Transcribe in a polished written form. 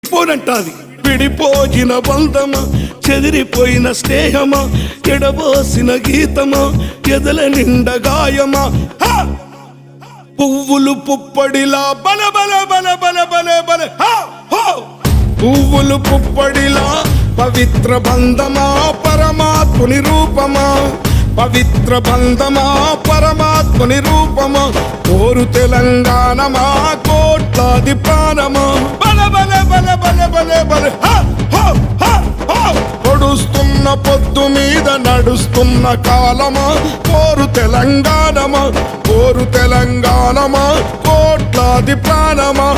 విడిపోనంటాది. విడిపోయిన బంధమా, చెదిరిపోయిన స్నేహమా, ఎడబోసిన గీతమా, ఎదల నిండ గాయమా. పువ్వులు పుప్పడిలా బల బల బల బల బల బల పువ్వులు పుప్పడిలా పవిత్ర బంధమా, పరమాత్ముని రూపమా, పవిత్ర బంధమా, పరమాత్ముని రూపమా. కోరు తెలంగాణమా, కోట్లాది ప్రాణమా, బల బల బల బల బల బల పొడుస్తున్న పొద్దు మీద నడుస్తున్న కాలమా. కోరు తెలంగాణమా, కోరు తెలంగాణమా, కోట్లాది ప్రాణమా.